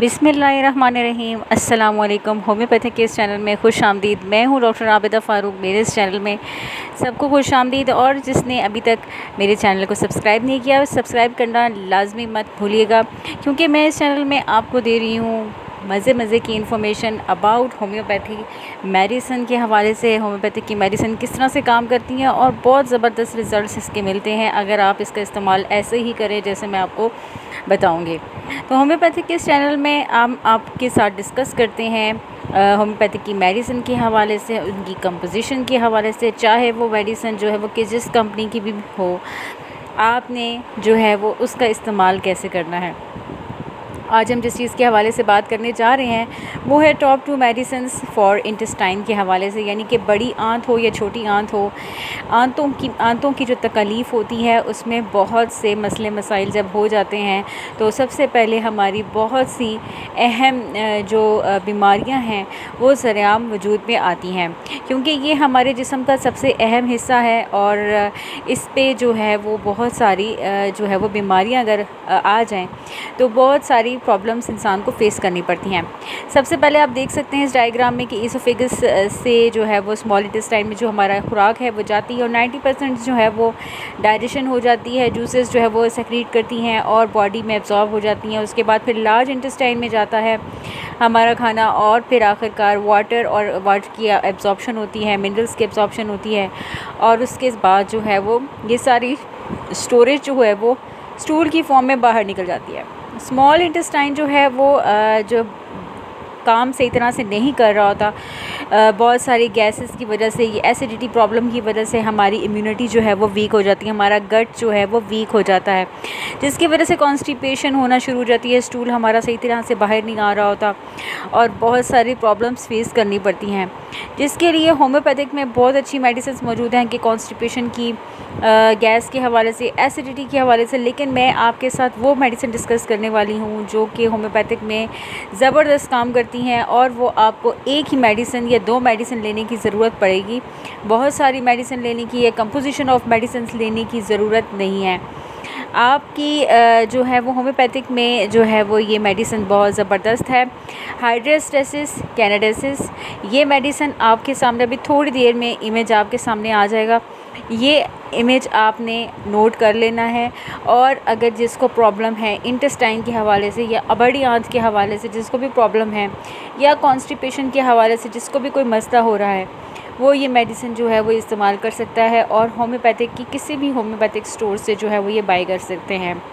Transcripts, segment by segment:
बिस्मिल्लाहिर्रहमानिर्रहीम। अस्सलाम वालेकुम। होम्योपैथिक के इस चैनल में खुश आमदीद। मैं हूँ डॉक्टर आबिदा फ़ारूक। मेरे इस चैनल में सबको खुश आमदीद। और जिसने अभी तक मेरे चैनल को सब्सक्राइब नहीं किया, सब्सक्राइब करना लाजमी मत भूलिएगा, क्योंकि मैं इस चैनल में आपको दे रही हूँ मज़े की इन्फॉर्मेशन अबाउट होम्योपैथी मेडिसिन के हवाले से। होम्योपैथिक की मेडिसिन किस तरह से काम करती हैं और बहुत ज़बरदस्त रिज़ल्ट्स इसके मिलते हैं अगर आप इसका इस्तेमाल ऐसे ही करें जैसे मैं आपको बताऊंगी। तो होम्योपैथिक के इस चैनल में हम आपके साथ डिस्कस करते हैं होम्योपैथिक की मेडिसिन के हवाले से, उनकी कंपोजिशन के हवाले से, चाहे वो मेडिसिन जो है वो कि जिस कंपनी की भी हो, आपने जो है वो उसका इस्तेमाल कैसे करना है। आज हम जिस चीज़ के हवाले से बात करने जा रहे हैं वो है टॉप 2 मेडिसिन्स फॉर इंटेस्टाइन के हवाले से, यानी कि बड़ी आंत हो या छोटी आंत हो, आंतों की जो तकलीफ़ होती है उसमें बहुत से मसले मसाइल जब हो जाते हैं तो सबसे पहले हमारी बहुत सी अहम जो बीमारियां हैं वो सरेआम वजूद में आती हैं, क्योंकि ये हमारे जिस्म का सबसे अहम हिस्सा है और इस पे जो है वो बहुत सारी जो है वो बीमारियां अगर आ जाएं तो बहुत सारी प्रॉब्लम्स इंसान को फेस करनी पड़ती हैं। सबसे पहले आप देख सकते हैं इस डायग्राम में कि इसोफेगस से जो है वो स्मॉल इंटेस्टाइन में जो हमारा खुराक है वो जाती है और 90% जो है वो डाइजेशन हो जाती है, जूसेस जो है वो सेक्रीट करती हैं और बॉडी में एब्जॉर्ब हो जाती हैं। उसके बाद फिर लार्ज इंटेस्टाइन में जाता है हमारा खाना और फिर आखिरकार वाटर की एब्जॉर्प्शन होती है, मिनरल्स की एब्जॉर्प्शन होती है और उसके बाद जो है वो ये सारी स्टोरेज जो है वो स्टूल की फॉर्म में बाहर निकल जाती है। स्मॉल इंटेस्टाइन जो है वो जो काम सही तरह से नहीं कर रहा होता, बहुत सारी गैसेस की वजह से, ये एसिडिटी प्रॉब्लम की वजह से हमारी इम्यूनिटी जो है वो वीक हो जाती है, हमारा गट जो है वो वीक हो जाता है, जिसकी वजह से कॉन्स्टिपेशन होना शुरू हो जाती है, स्टूल हमारा सही तरह से बाहर नहीं आ रहा होता और बहुत सारी प्रॉब्लम्स फेस करनी पड़ती हैं, जिसके लिए होम्योपैथिक में बहुत अच्छी मेडिसिन मौजूद हैं कि कॉन्स्टिपेशन की, गैस के हवाले से, एसिडिटी के हवाले से। लेकिन मैं आपके साथ वो मेडिसिन डिस्कस करने वाली हूँ जो कि होम्योपैथिक में ज़बरदस्त काम करती हैं और वो आपको एक ही मेडिसिन या 2 मेडिसिन लेने की ज़रूरत पड़ेगी, बहुत सारी मेडिसिन लेने की या कंपोजिशन ऑफ मेडिसिन लेने की ज़रूरत नहीं है। आपकी जो है वो होम्योपैथिक में जो है वो ये मेडिसिन बहुत ज़बरदस्त है। हाइड्रोस्टेसिस कैनाडेसिस, ये मेडिसिन आपके सामने अभी थोड़ी देर में इमेज आपके सामने आ जाएगा, ये इमेज आपने नोट कर लेना है। और अगर जिसको प्रॉब्लम है इंटेस्टाइन के हवाले से या बड़ी आंत के हवाले से, जिसको भी प्रॉब्लम है, या कॉन्स्टिपेशन के हवाले से जिसको भी कोई मसला हो रहा है, वो ये मेडिसिन जो है वो इस्तेमाल कर सकता है और होम्योपैथिक की किसी भी होम्योपैथिक स्टोर से जो है वो ये बाई कर सकते हैं,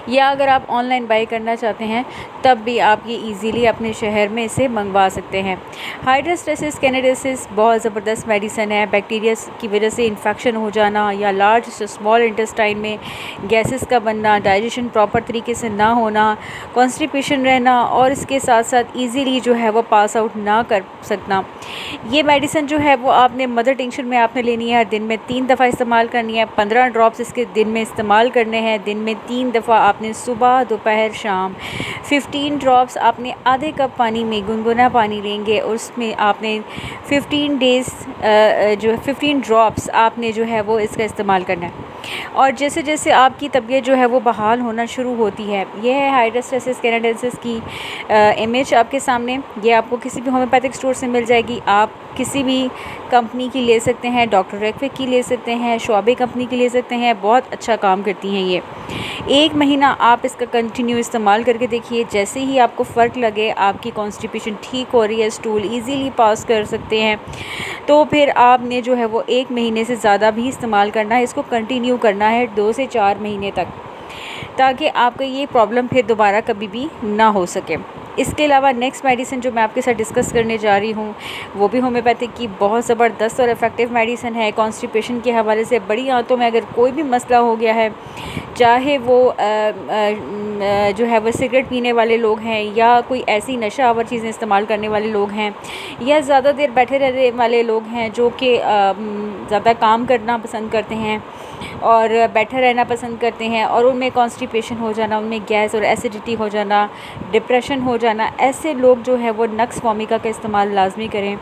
या अगर आप ऑनलाइन बाई करना चाहते हैं तब भी आप ये इजीली अपने शहर में इसे मंगवा सकते हैं। हाइड्रोस्टेसिस कैनाडेसिस बहुत ज़बरदस्त मेडिसिन है। बैक्टीरिया की वजह से इन्फेक्शन हो जाना या लार्ज से स्मॉल इंटेस्टाइन में गैसेस का बनना, डाइजेशन प्रॉपर तरीके से ना होना, कॉन्स्टिपेशन रहना और इसके साथ साथ ईज़िली जो है वो पास आउट ना कर सकना, ये मेडिसिन जो है वो आपने मदर टिंक्चर में आपने लेनी है, दिन में 3 दफ़ा इस्तेमाल करनी है। 15 ड्रॉप्स इसके दिन में इस्तेमाल करने हैं, दिन में 3 दफ़ा आपने सुबह दोपहर शाम। 15 ड्रॉप्स आपने आधे कप पानी में गुनगुना पानी लेंगे और उसमें आपने 15 ड्रॉप्स आपने जो है वो इसका इस्तेमाल करना है। और जैसे जैसे आपकी तबीयत जो है वो बहाल होना शुरू होती है, यह है हाइड्रोस्टेसिस कैनाडेसिस की इमेज आपके सामने। ये आपको किसी भी होम्योपैथिक स्टोर से मिल जाएगी, आप किसी भी कंपनी की ले सकते हैं, डॉक्टर रेकविक की ले सकते हैं, शॉबे कंपनी की ले सकते हैं, बहुत अच्छा काम करती हैं ये। 1 महीना आप इसका कंटिन्यू इस्तेमाल करके देखिए, जैसे ही आपको फ़र्क लगे, आपकी कॉन्स्टिपेशन ठीक हो रही है, स्टूल इजीली पास कर सकते हैं, तो फिर आपने जो है वो 1 महीने से ज़्यादा भी इस्तेमाल करना है, इसको कंटिन्यू करना है 2 से 4 महीने तक, ताकि आपका ये प्रॉब्लम फिर दोबारा कभी भी ना हो सके। इसके अलावा नेक्स्ट मेडिसिन जो मैं आपके साथ डिस्कस करने जा रही हूँ वो भी होम्योपैथिक की बहुत ज़बरदस्त और इफ़ेक्टिव मेडिसिन है। कॉन्स्टिपेशन के हवाले से, बड़ी आंतों में अगर कोई भी मसला हो गया है, चाहे वो जो है वो सिगरेट पीने वाले लोग हैं या कोई ऐसी नशा आवर चीज़ें इस्तेमाल करने वाले लोग हैं या ज़्यादा देर बैठे रहने वाले लोग हैं जो कि ज़्यादा काम करना पसंद करते हैं और बैठे रहना पसंद करते हैं और उनमें कॉन्स्टिपेशन हो जाना, उनमें गैस और एसिडिटी हो जाना, डिप्रेशन हो जाना, ऐसे लोग जो है वो नक्स वोमिका का इस्तेमाल लाजमी करें,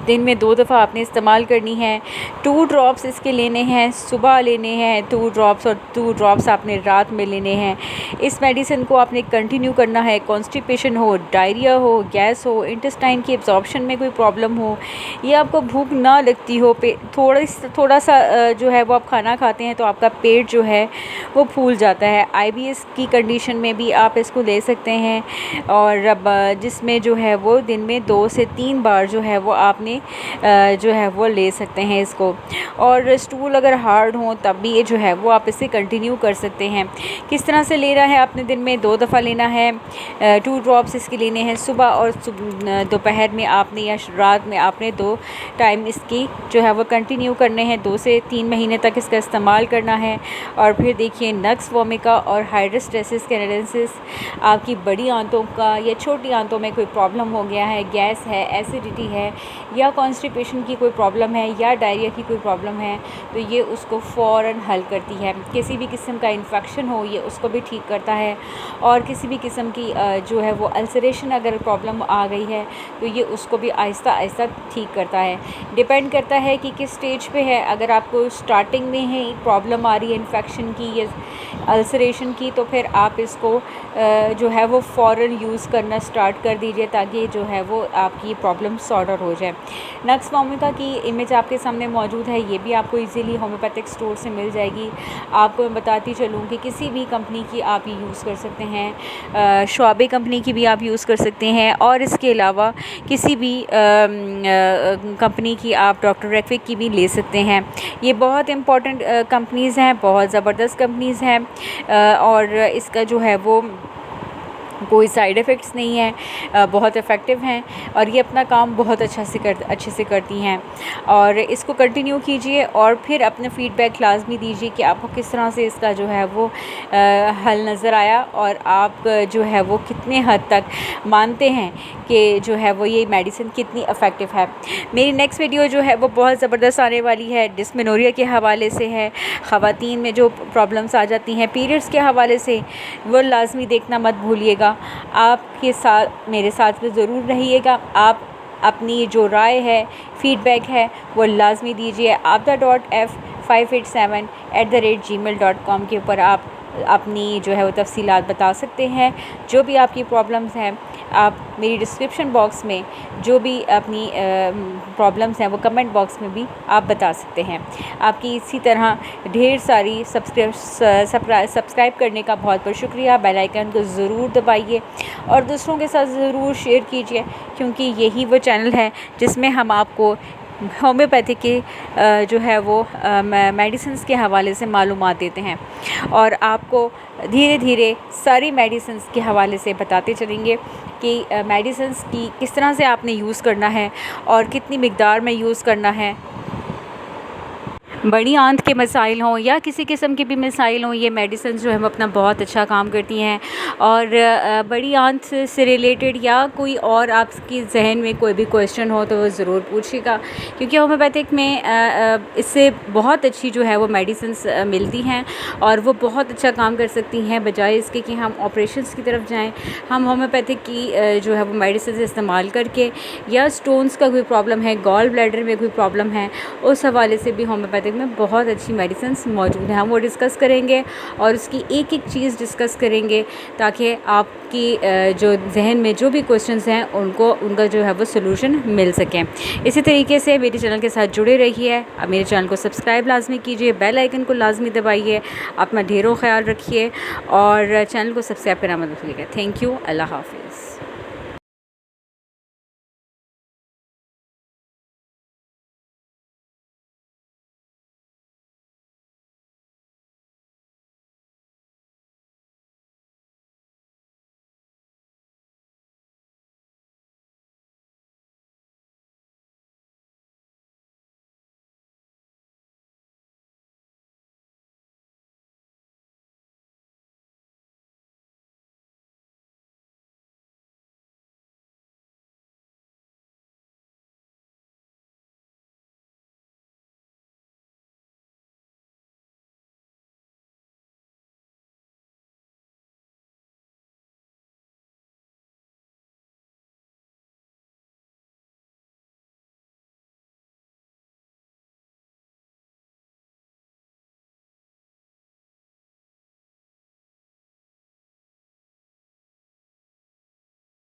दिन में 2 दफ़ा आपने इस्तेमाल करनी है। 2 ड्रॉप्स इसके लेने हैं, सुबह लेने हैं 2 ड्रॉप्स, और 2 ड्रॉप्स आपने रात में लेने हैं। इस मेडिसिन को आपने कंटिन्यू करना है। कॉन्स्टिपेशन हो, डायरिया हो, गैस हो, इंटेस्टाइन की एब्जॉर्प्शन में कोई प्रॉब्लम हो, या आपको भूख ना लगती हो, थोड़ा सा जो है वो आप खाना खाते हैं तो आपका पेट जो है वो फूल जाता है। IBS की कंडीशन में भी आप इसको ले सकते हैं, और अब जिसमें जो है वो दिन में 2 से 3 बार जो है वो आपने जो है वो ले सकते हैं इसको। और स्टूल अगर हार्ड हो तब भी ये जो है वो आप इसे कंटिन्यू कर सकते हैं। किस तरह से लेना है, आपने दिन में 2 दफ़ा लेना है। 2 ड्रॉप्स इसके लेने हैं सुबह, और दोपहर में आपने या रात में आपने 2 टाइम इसकी जो है वो कंटिन्यू करने हैं। 2 से 3 महीने तक इसका इस्तेमाल करना है। और फिर देखिए नक्स वोमिका और हाइड्रोस्टेसिस कैनेडेंसिस, आपकी बड़ी आंतों का या छोटी आंतों में कोई प्रॉब्लम हो गया है, गैस है, एसिडिटी है, या कॉन्स्टिपेशन की कोई प्रॉब्लम है, या डायरिया की कोई प्रॉब्लम है, तो ये उसको फ़ौरन हल करती है। किसी भी किस्म का इन्फेक्शन हो ये उसको भी ठीक करता है। और किसी भी किस्म की जो है वो अल्सरेशन अगर प्रॉब्लम आ गई है तो ये उसको भी आहिस्ता आहिस्ता ठीक करता है। डिपेंड करता है कि किस स्टेज पे है। अगर आपको स्टार्टिंग में है प्रॉब्लम आ रही है इन्फेक्शन की या अल्सरेशन की, तो फिर आप इसको जो है वो फ़ौरन यूज़ करना स्टार्ट कर दीजिए, ताकि जो है वो आपकी प्रॉब्लम सॉर्ट आउट हो जाए। नक्स वोमिका की इमेज आपके सामने मौजूद है, ये भी आपको इजीली होम्योपैथिक स्टोर से मिल जाएगी। आपको मैं बताती चलूँ कि किसी भी कंपनी की आप ये यूज़ कर सकते हैं, शॉबे कंपनी की भी आप यूज़ कर सकते हैं, और इसके अलावा किसी भी कंपनी की आप डॉक्टर रेक्विक की भी ले सकते हैं। ये बहुत इंपॉर्टेंट कंपनीज़ हैं, बहुत ज़बरदस्त कंपनीज़ हैं, और इसका जो है वो कोई साइड इफ़ेक्ट्स नहीं है, बहुत इफ़ेक्टिव हैं, और ये अपना काम बहुत अच्छे से करती हैं। और इसको कंटिन्यू कीजिए, और फिर अपना फ़ीडबैक लाजमी दीजिए कि आपको किस तरह से इसका जो है वो हल नज़र आया, और आप जो है वो कितने हद तक मानते हैं कि जो है वो ये मेडिसिन कितनी इफ़ेक्टिव है। मेरी नेक्स्ट वीडियो जो है वो बहुत ज़बरदस्त आने वाली है, डिस्मेनोरिया के हवाले से है। ख़वातीन में जो प्रॉब्लम्स आ जाती हैं पीरियड्स के हवाले से, वो लाजमी देखना मत भूलिएगा। आपके साथ मेरे साथ में ज़रूर रहिएगा। आप अपनी जो राय है, फ़ीडबैक है, वो लाजमी दीजिए। abda.f587@gmail.com के ऊपर आप अपनी जो है वो तफसीलात बता सकते हैं। जो भी आपकी प्रॉब्लम्स हैं, आप मेरी डिस्क्रिप्शन बॉक्स में जो भी अपनी प्रॉब्लम्स हैं वो कमेंट बॉक्स में भी आप बता सकते हैं। आपकी इसी तरह ढेर सारी सब्सक्राइब करने का बहुत बहुत शुक्रिया। बेल आइकन को ज़रूर दबाइए और दूसरों के साथ ज़रूर शेयर कीजिए, क्योंकि यही वो चैनल है जिसमें हम आपको होम्योपैथी के जो है वो मेडिसिन्स के हवाले से मालूमात देते हैं, और आपको धीरे धीरे सारी मेडिसिन्स के हवाले से बताते चलेंगे कि मेडिसिन्स की किस तरह से आपने यूज़ करना है और कितनी मिक़दार में यूज़ करना है। बड़ी आंत के मसाइल हों या किसी किस्म के भी मसाइल हों, ये मेडिसिन जो है वो अपना बहुत अच्छा काम करती हैं। और बड़ी आंत से रिलेटेड या कोई और आपकी जहन में कोई भी क्वेश्चन हो तो वो ज़रूर पूछिएगा, क्योंकि होम्योपैथिक में इससे बहुत अच्छी जो है वो मेडिसिन्स मिलती हैं, और वो बहुत अच्छा काम कर सकती हैं। बजाय इसके कि हम ऑपरेशंस की तरफ जाएँ, हम होम्योपैथिक की जो है वो मेडिसिन इस्तेमाल करके, या स्टोन्स का कोई प्रॉब्लम है, गॉल ब्लैडर में कोई प्रॉब्लम है, उस हवाले से भी होम्योपैथिक में बहुत अच्छी मेडिसिन्स मौजूद हैं। हम वो डिस्कस करेंगे और उसकी एक एक चीज़ डिस्कस करेंगे, ताकि आपकी जो जहन में जो भी क्वेश्चंस हैं उनका जो है वो सोल्यूशन मिल सकें। इसी तरीके से मेरे चैनल के साथ जुड़े रहिए। मेरे चैनल को सब्सक्राइब लाजमी कीजिए, बेल आइकन को लाजमी दबाइए। अपना ढेरों ख्याल रखिए और चैनल को सब्सक्राइब करना मत भूलिएगा। Thank you. अल्लाह हाफिज़।